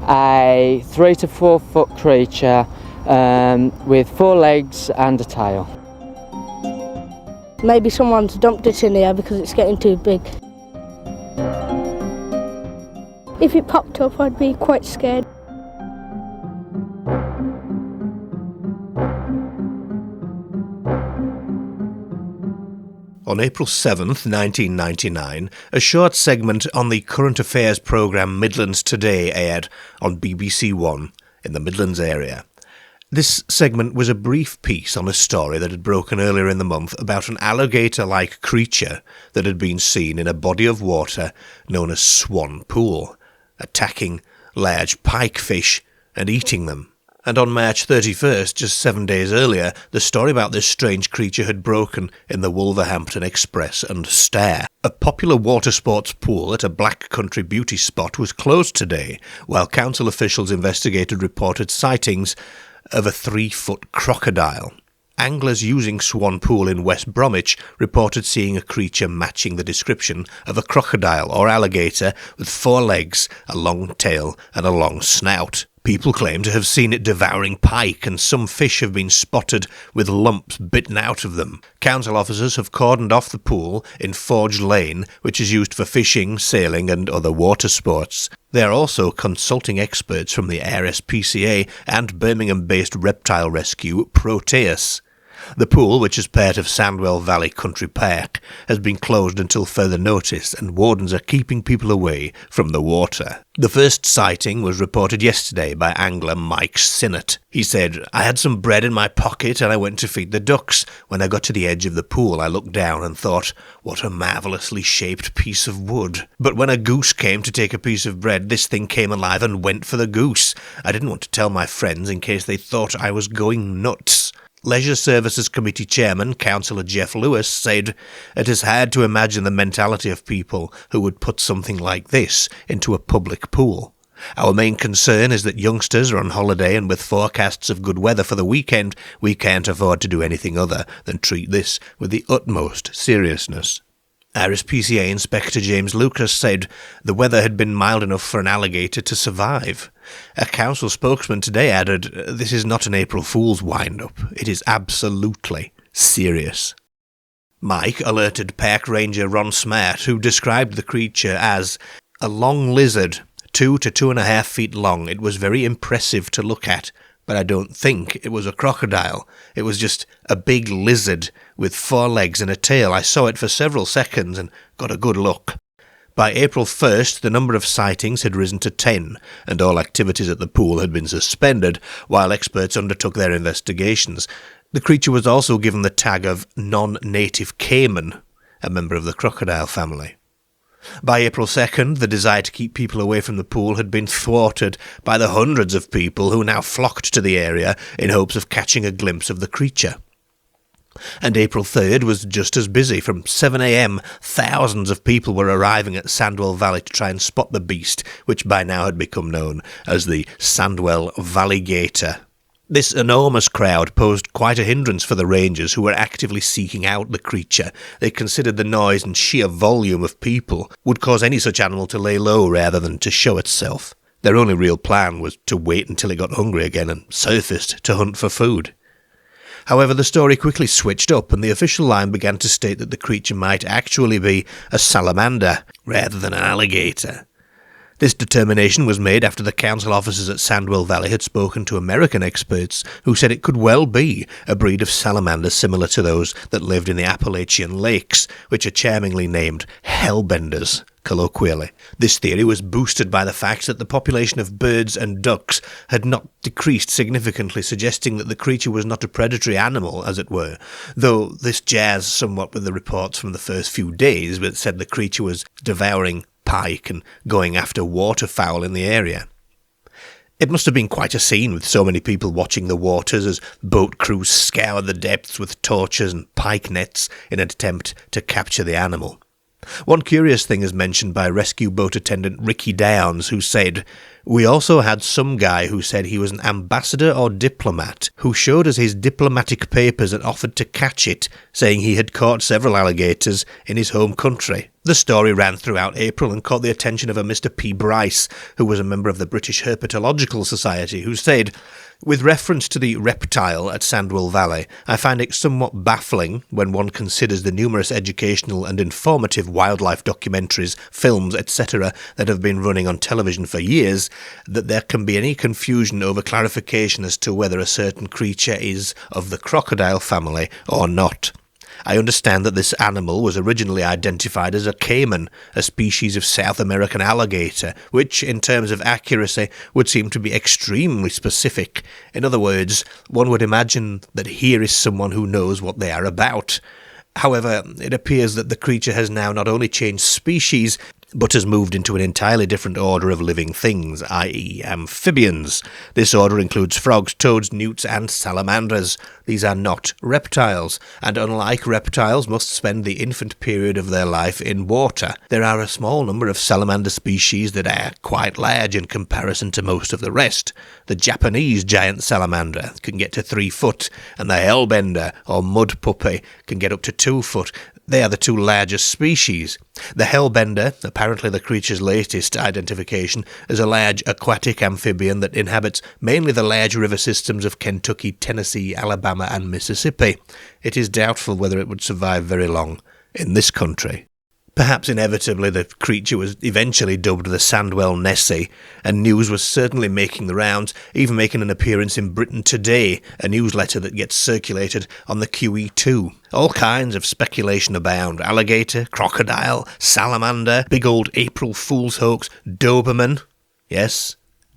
a 3 to 4 foot creature with 4 legs and a tail. Maybe someone's dumped it in here because it's getting too big. If it popped up, I'd be quite scared. On April 7th, 1999, a short segment on the current affairs programme Midlands Today aired on BBC One in the Midlands area. This segment was a brief piece on a story that had broken earlier in the month about an alligator-like creature that had been seen in a body of water known as Swan Pool, attacking large pikefish and eating them. And on March 31st, just 7 days earlier, the story about this strange creature had broken in the Wolverhampton Express and Star. A popular water sports pool at a Black Country beauty spot was closed today, while council officials investigated reported sightings of a 3-foot crocodile. Anglers using Swan Pool in West Bromwich reported seeing a creature matching the description of a crocodile or alligator with 4 legs, a long tail and a long snout. People claim to have seen it devouring pike, and some fish have been spotted with lumps bitten out of them. Council officers have cordoned off the pool in Forge Lane, which is used for fishing, sailing and other water sports. They are also consulting experts from the RSPCA and Birmingham-based reptile rescue Proteus. The pool, which is part of Sandwell Valley Country Park, has been closed until further notice, and wardens are keeping people away from the water. The first sighting was reported yesterday by angler Mike Sinnott. He said, "I had some bread in my pocket and I went to feed the ducks. When I got to the edge of the pool, I looked down and thought, what a marvellously shaped piece of wood. But when a goose came to take a piece of bread, this thing came alive and went for the goose. I didn't want to tell my friends in case they thought I was going nuts." Leisure Services Committee Chairman, Councillor Jeff Lewis, said, "It is hard to imagine the mentality of people who would put something like this into a public pool. Our main concern is that youngsters are on holiday, and with forecasts of good weather for the weekend, we can't afford to do anything other than treat this with the utmost seriousness." RSPCA Inspector James Lucas said the weather had been mild enough for an alligator to survive. A council spokesman today added, "This is not an April Fool's wind-up. It is absolutely serious." Mike alerted Park Ranger Ron Smart, who described the creature as a long lizard, 2 to 2.5 feet long. It was very impressive to look at, but I don't think it was a crocodile. It was just a big lizard with 4 legs and a tail. I saw it for several seconds and got a good look. By April 1st, the number of sightings had risen to 10, and all activities at the pool had been suspended while experts undertook their investigations. The creature was also given the tag of non-native caiman, a member of the crocodile family. By April 2nd, the desire to keep people away from the pool had been thwarted by the hundreds of people who now flocked to the area in hopes of catching a glimpse of the creature. And April 3rd was just as busy. From 7 a.m, thousands of people were arriving at Sandwell Valley to try and spot the beast, which by now had become known as the Sandwell Vallegator. This enormous crowd posed quite a hindrance for the rangers, who were actively seeking out the creature. They considered the noise and sheer volume of people would cause any such animal to lay low rather than to show itself. Their only real plan was to wait until it got hungry again and surfaced to hunt for food. However, the story quickly switched up, and the official line began to state that the creature might actually be a salamander rather than an alligator. This determination was made after the council officers at Sandwell Valley had spoken to American experts who said it could well be a breed of salamander similar to those that lived in the Appalachian lakes, which are charmingly named hellbenders, colloquially. This theory was boosted by the fact that the population of birds and ducks had not decreased significantly, suggesting that the creature was not a predatory animal, as it were, though this jars somewhat with the reports from the first few days that said the creature was devouring pike and going after waterfowl in the area. It must have been quite a scene with so many people watching the waters as boat crews scoured the depths with torches and pike nets in an attempt to capture the animal. One curious thing is mentioned by rescue boat attendant Ricky Downs, who said, "We also had some guy who said he was an ambassador or diplomat, who showed us his diplomatic papers and offered to catch it, saying he had caught several alligators in his home country." The story ran throughout April and caught the attention of a Mr. P. Bryce, who was a member of the British Herpetological Society, who said, "With reference to the reptile at Sandwell Valley, I find it somewhat baffling when one considers the numerous educational and informative wildlife documentaries, films, etc. that have been running on television for years, that there can be any confusion over clarification as to whether a certain creature is of the crocodile family or not. I understand that this animal was originally identified as a caiman, a species of South American alligator, which, in terms of accuracy, would seem to be extremely specific. In other words, one would imagine that here is someone who knows what they are about. However, it appears that the creature has now not only changed species, but has moved into an entirely different order of living things, i.e. amphibians. This order includes frogs, toads, newts and salamanders. These are not reptiles, and unlike reptiles must spend the infant period of their life in water. There are a small number of salamander species that are quite large in comparison to most of the rest. The Japanese giant salamander can get to 3 foot, and the hellbender, or mud puppy, can get up to 2 foot. They are the two largest species. The hellbender, apparently the creature's latest identification, is a large aquatic amphibian that inhabits mainly the large river systems of Kentucky, Tennessee, Alabama and Mississippi. It is doubtful whether it would survive very long in this country. Perhaps inevitably the creature was eventually dubbed the Sandwell Nessie, and news was certainly making the rounds, even making an appearance in Britain Today, a newsletter that gets circulated on the QE2. All kinds of speculation abound: alligator, crocodile, salamander, big old April Fool's hoax, Doberman. Yes,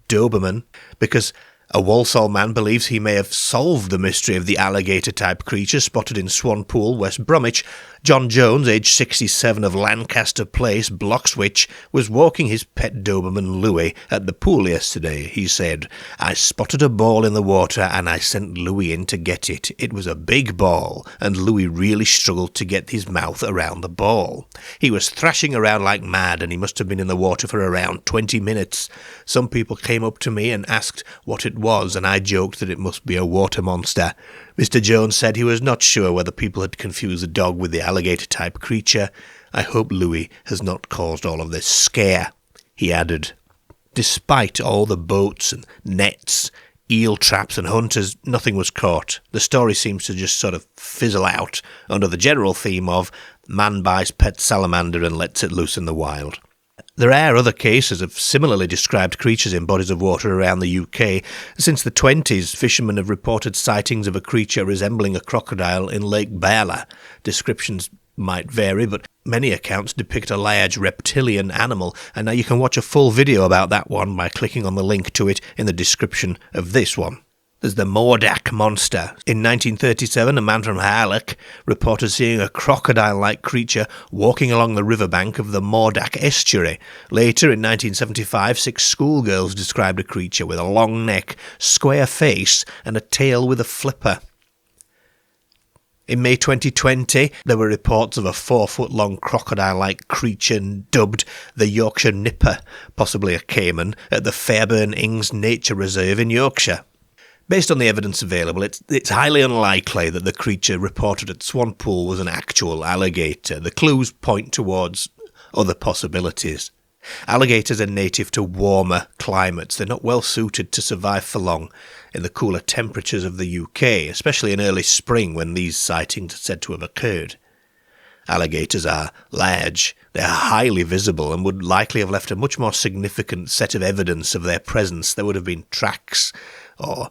Doberman, because a Walsall man believes he may have solved the mystery of the alligator-type creature spotted in Swan Pool, West Bromwich. John Jones, aged 67, of Lancaster Place, Bloxwich, was walking his pet Doberman Louis at the pool yesterday. He said, "I spotted a ball in the water and I sent Louis in to get it. It was a big ball, and Louis really struggled to get his mouth around the ball. He was thrashing around like mad, and he must have been in the water for around 20 minutes. Some people came up to me and asked what it was, and I joked that it must be a water monster." Mr. Jones said he was not sure whether people had confused the dog with the alligator-type creature. "I hope Louis has not caused all of this scare," he added. Despite all the boats and nets, eel traps and hunters, nothing was caught. The story seems to just sort of fizzle out under the general theme of man buys pet salamander and lets it loose in the wild. There are other cases of similarly described creatures in bodies of water around the UK. Since the 20s, fishermen have reported sightings of a creature resembling a crocodile in Lake Bala. Descriptions might vary, but many accounts depict a large reptilian animal, and now you can watch a full video about that one by clicking on the link to it in the description of this one. There's the Loch Ness Monster. In 1937, a man from Harlech reported seeing a crocodile-like creature walking along the riverbank of the Mordack estuary. Later, in 1975, 6 schoolgirls described a creature with a long neck, square face, and a tail with a flipper. In May 2020, there were reports of a 4-foot-long crocodile-like creature dubbed the Yorkshire Nipper, possibly a caiman, at the Fairburn Ings Nature Reserve in Yorkshire. Based on the evidence available, it's highly unlikely that the creature reported at Swan Pool was an actual alligator. The clues point towards other possibilities. Alligators are native to warmer climates. They're not well suited to survive for long in the cooler temperatures of the UK, especially in early spring when these sightings are said to have occurred. Alligators are large, they are highly visible, and would likely have left a much more significant set of evidence of their presence. There would have been tracks or,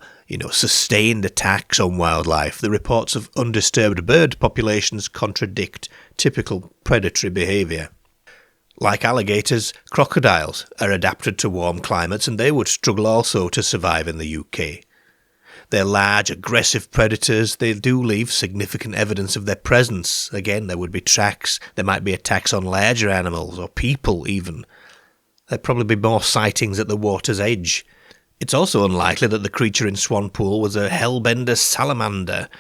sustained attacks on wildlife. The reports of undisturbed bird populations contradict typical predatory behaviour. Like alligators, crocodiles are adapted to warm climates, and they would struggle also to survive in the UK. They're large, aggressive predators. They do leave significant evidence of their presence. Again, there would be tracks. There might be attacks on larger animals, or people even. There'd probably be more sightings at the water's edge. It's also unlikely that the creature in Swan Pool was a hellbender salamander.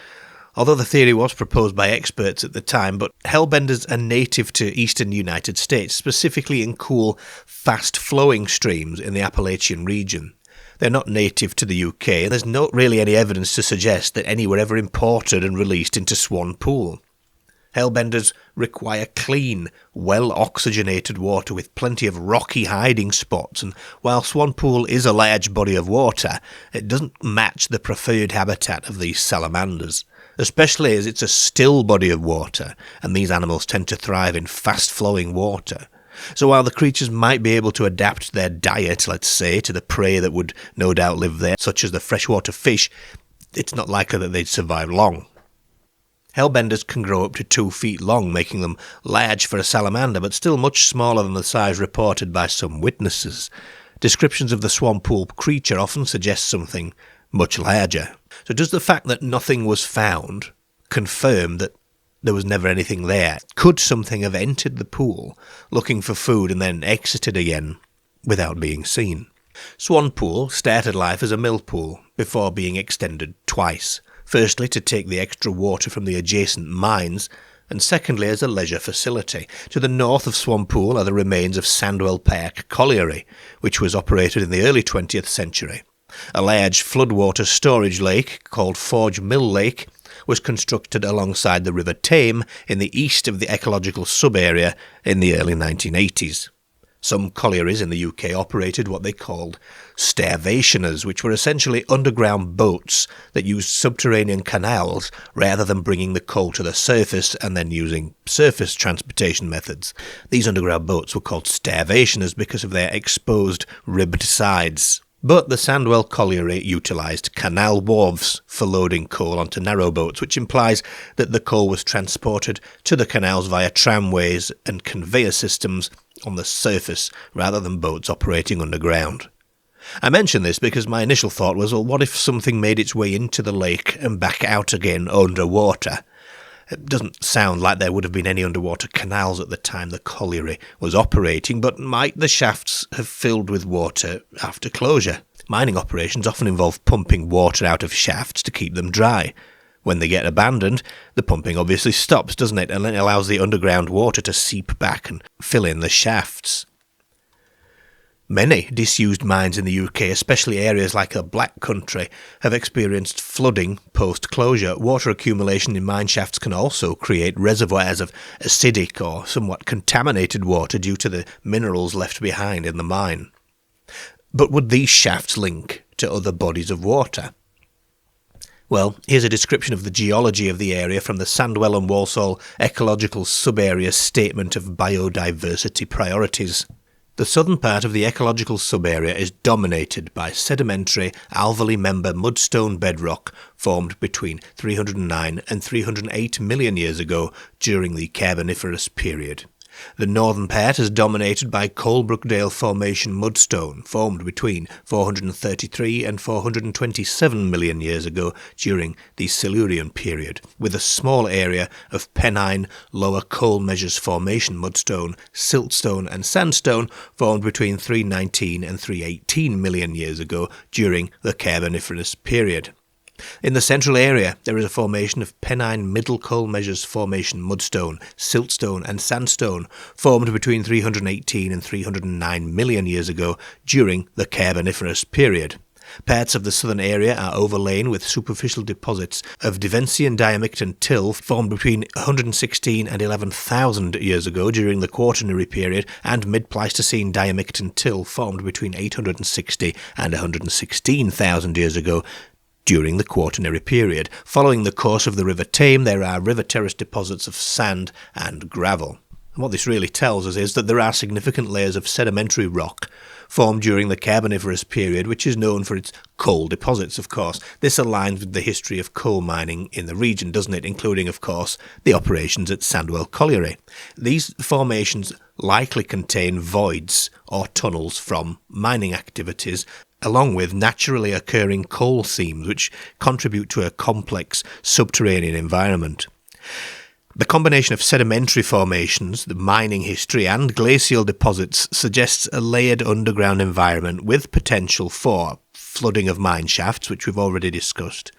although the theory was proposed by experts at the time, but hellbenders are native to eastern United States, specifically in cool, fast-flowing streams in the Appalachian region. They're not native to the UK, and there's not really any evidence to suggest that any were ever imported and released into Swan Pool. Hellbenders require clean, well-oxygenated water with plenty of rocky hiding spots, and while Swan Pool is a large body of water, it doesn't match the preferred habitat of these salamanders, especially as it's a still body of water, and these animals tend to thrive in fast-flowing water. So while the creatures might be able to adapt their diet, let's say, to the prey that would no doubt live there, such as the freshwater fish, it's not likely that they'd survive long. Hellbenders can grow up to 2 feet long, making them large for a salamander, but still much smaller than the size reported by some witnesses. Descriptions of the Swan Pool creature often suggest something much larger. So does the fact that nothing was found confirm that there was never anything there? Could something have entered the pool, looking for food, and then exited again without being seen? Swan Pool started life as a mill pool before being extended twice. Firstly, to take the extra water from the adjacent mines, and secondly, as a leisure facility. To the north of Swan Pool are the remains of Sandwell Park Colliery, which was operated in the early 20th century. A large floodwater storage lake, called Forge Mill Lake, was constructed alongside the River Tame in the east of the ecological sub-area in the early 1980s. Some collieries in the UK operated what they called starvationers, which were essentially underground boats that used subterranean canals rather than bringing the coal to the surface and then using surface transportation methods. These underground boats were called starvationers because of their exposed ribbed sides. But the Sandwell Colliery utilised canal wharves for loading coal onto narrow boats, which implies that the coal was transported to the canals via tramways and conveyor systems on the surface rather than boats operating underground. I mention this because my initial thought was, well, what if something made its way into the lake and back out again underwater? It doesn't sound like there would have been any underwater canals at the time the colliery was operating, but might the shafts have filled with water after closure? Mining operations often involve pumping water out of shafts to keep them dry. When they get abandoned, the pumping obviously stops, doesn't it? And it allows the underground water to seep back and fill in the shafts. Many disused mines in the UK, especially areas like the Black Country, have experienced flooding post-closure. Water accumulation in mine shafts can also create reservoirs of acidic or somewhat contaminated water due to the minerals left behind in the mine. But would these shafts link to other bodies of water? Well, here's a description of the geology of the area from the Sandwell and Walsall Ecological Sub-Area Statement of Biodiversity Priorities. The southern part of the ecological sub-area is dominated by sedimentary alveoli member mudstone bedrock formed between 309 and 308 million years ago during the Carboniferous period. The northern part is dominated by Coalbrookdale Formation mudstone, formed between 433 and 427 million years ago during the Silurian period, with a small area of Pennine Lower Coal Measures Formation mudstone, siltstone and sandstone, formed between 319 and 318 million years ago during the Carboniferous period. In the central area, there is a formation of Pennine Middle Coal Measures Formation mudstone, siltstone and sandstone, formed between 318 and 309 million years ago during the Carboniferous period. Parts of the southern area are overlain with superficial deposits of Devonian diamictan till formed between 116 and 11,000 years ago during the Quaternary period, and mid-Pleistocene diamictan till formed between 860 and 116,000 years ago during the Quaternary period. Following the course of the River Tame, there are river terrace deposits of sand and gravel. And what this really tells us is that there are significant layers of sedimentary rock formed during the Carboniferous period, which is known for its coal deposits, of course. This aligns with the history of coal mining in the region, doesn't it? Including, of course, the operations at Sandwell Colliery. These formations likely contain voids or tunnels from mining activities, along with naturally occurring coal seams, which contribute to a complex subterranean environment. The combination of sedimentary formations, the mining history and glacial deposits suggests a layered underground environment with potential for flooding of mine shafts, which we've already discussed,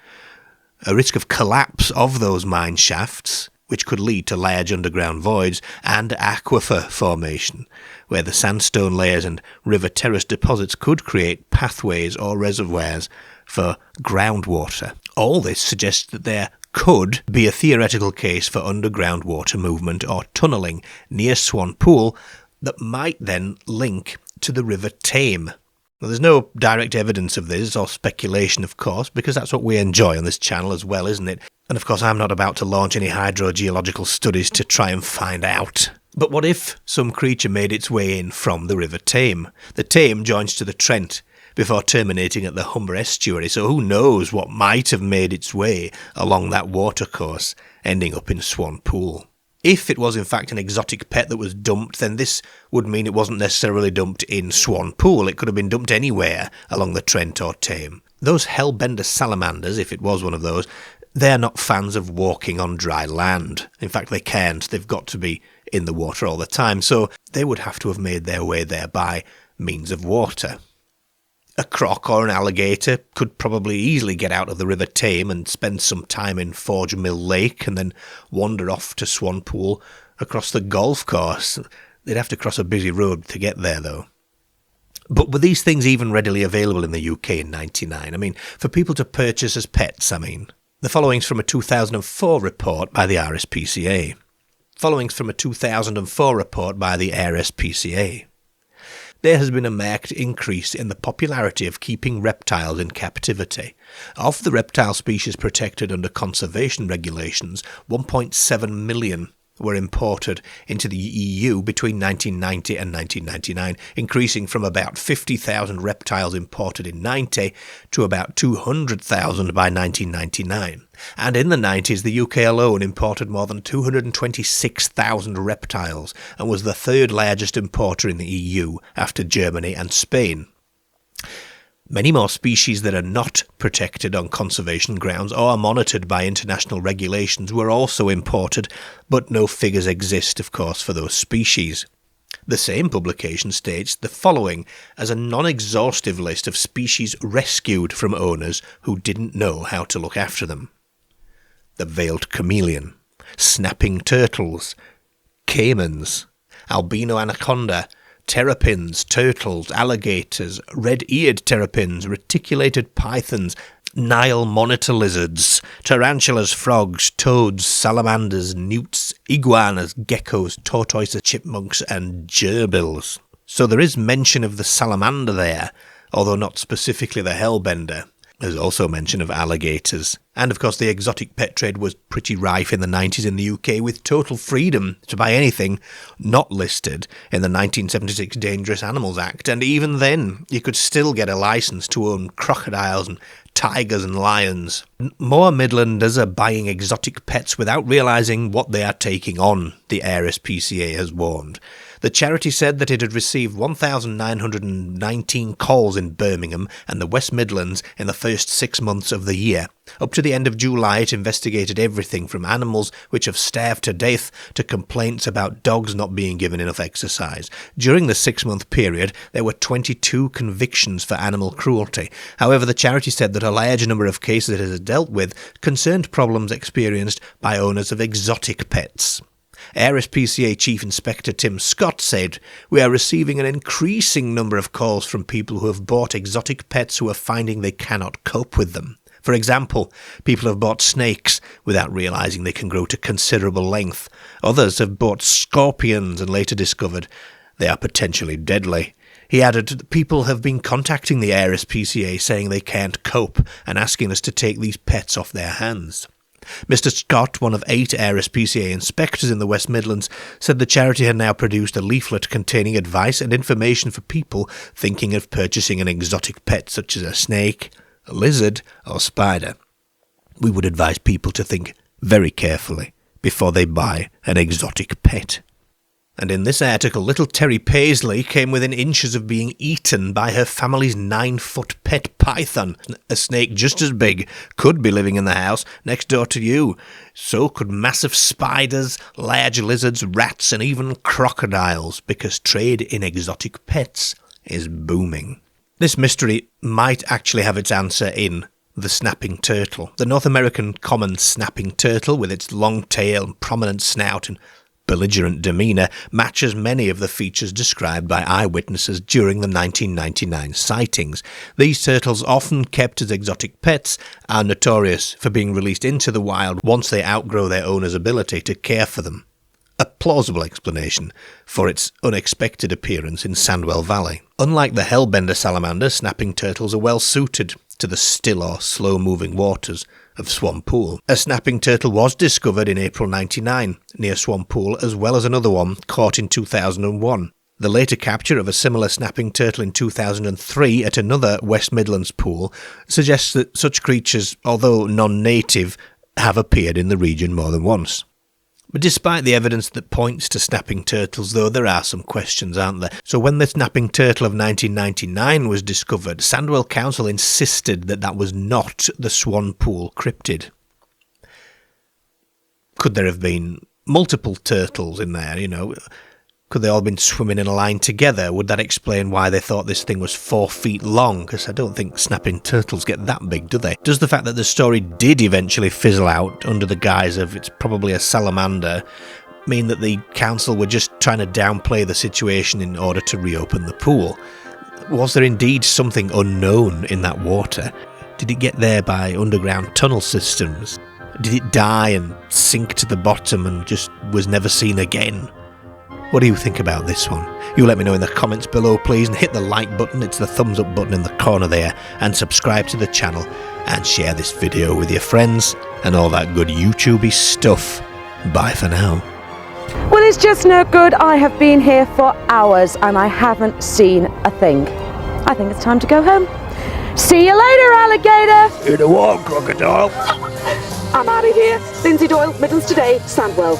a risk of collapse of those mine shafts, which could lead to large underground voids, and aquifer formation, where the sandstone layers and river terrace deposits could create pathways or reservoirs for groundwater. All this suggests that there could be a theoretical case for underground water movement or tunnelling near Swan Pool that might then link to the River Tame. Now, there's no direct evidence of this, or speculation, of course, because that's what we enjoy on this channel as well, isn't it? And of course, I'm not about to launch any hydrogeological studies to try and find out. But what if some creature made its way in from the River Tame? The Tame joins to the Trent before terminating at the Humber estuary, so who knows what might have made its way along that watercourse, ending up in Swan Pool. If it was in fact an exotic pet that was dumped, then this would mean it wasn't necessarily dumped in Swan Pool. It could have been dumped anywhere along the Trent or Tame. Those hellbender salamanders, if it was one of those, they're not fans of walking on dry land. In fact, they can't. They've got to be in the water all the time, so they would have to have made their way there by means of water. A croc or an alligator could probably easily get out of the River Tame and spend some time in Forge Mill Lake and then wander off to Swan Pool across the golf course. They'd have to cross a busy road to get there, though. But were these things even readily available in the UK in '99? I mean, for people to purchase as pets, I mean. The following's from a 2004 report by the RSPCA. There has been a marked increase in the popularity of keeping reptiles in captivity. Of the reptile species protected under conservation regulations, 1.7 million were imported into the EU between 1990 and 1999, increasing from about 50,000 reptiles imported in 90 to about 200,000 by 1999. And in the 90s, the UK alone imported more than 226,000 reptiles and was the third largest importer in the EU after Germany and Spain. Many more species that are not protected on conservation grounds or are monitored by international regulations were also imported, but no figures exist, of course, for those species. The same publication states the following as a non-exhaustive list of species rescued from owners who didn't know how to look after them. The veiled chameleon, snapping turtles, caimans, albino anaconda, terrapins, turtles, alligators, red-eared terrapins, reticulated pythons, Nile monitor lizards, tarantulas, frogs, toads, salamanders, newts, iguanas, geckos, tortoises, chipmunks, and gerbils. So there is mention of the salamander there, although not specifically the hellbender. There's also mention of alligators. And of course the exotic pet trade was pretty rife in the 90s in the UK, with total freedom to buy anything not listed in the 1976 Dangerous Animals Act, and even then you could still get a licence to own crocodiles and tigers and lions. More Midlanders are buying exotic pets without realising what they are taking on, the RSPCA has warned. The charity said that it had received 1,919 calls in Birmingham and the West Midlands in the first 6 months of the year. Up to the end of July, it investigated everything from animals which have starved to death to complaints about dogs not being given enough exercise. During the 6-month period, there were 22 convictions for animal cruelty. However, the charity said that a large number of cases it has dealt with concerned problems experienced by owners of exotic pets. RSPCA Chief Inspector Tim Scott said, "We are receiving an increasing number of calls from people who have bought exotic pets who are finding they cannot cope with them. For example, people have bought snakes without realising they can grow to considerable length. Others have bought scorpions and later discovered they are potentially deadly." He added that people have been contacting the RSPCA saying they can't cope and asking us to take these pets off their hands. Mr. Scott, one of 8 RSPCA inspectors in the West Midlands, said the charity had now produced a leaflet containing advice and information for people thinking of purchasing an exotic pet such as a snake, a lizard or spider. We would advise people to think very carefully before they buy an exotic pet. And in this article, little Terry Paisley came within inches of being eaten by her family's 9-foot pet python. A snake just as big could be living in the house next door to you. So could massive spiders, large lizards, rats, and even crocodiles, because trade in exotic pets is booming. This mystery might actually have its answer in the snapping turtle. The North American common snapping turtle, with its long tail and prominent snout and belligerent demeanour, matches many of the features described by eyewitnesses during the 1999 sightings. These turtles, often kept as exotic pets, are notorious for being released into the wild once they outgrow their owner's ability to care for them. A plausible explanation for its unexpected appearance in Sandwell Valley. Unlike the hellbender salamander, snapping turtles are well suited to the still or slow-moving waters of Swan Pool. A snapping turtle was discovered in April 1999 near Swan Pool, as well as another one caught in 2001. The later capture of a similar snapping turtle in 2003 at another West Midlands pool suggests that such creatures, although non-native, have appeared in the region more than once. But despite the evidence that points to snapping turtles, though, there are some questions, aren't there? So when the snapping turtle of 1999 was discovered, Sandwell Council insisted that that was not the Swan Pool cryptid. Could there have been multiple turtles in there, you know? Could they all have been swimming in a line together? Would that explain why they thought this thing was 4 feet long? Because I don't think snapping turtles get that big, do they? Does the fact that the story did eventually fizzle out under the guise of it's probably a salamander mean that the council were just trying to downplay the situation in order to reopen the pool? Was there indeed something unknown in that water? Did it get there by underground tunnel systems? Did it die and sink to the bottom and just was never seen again? What do you think about this one? You let me know in the comments below, please, and hit the like button, it's the thumbs up button in the corner there, and subscribe to the channel, and share this video with your friends, and all that good YouTubey stuff. Bye for now. Well, it's just no good. I have been here for hours, and I haven't seen a thing. I think it's time to go home. See you later, alligator! In a walk, crocodile. I'm out of here. Lindsay Doyle, Midlands Today, Sandwell.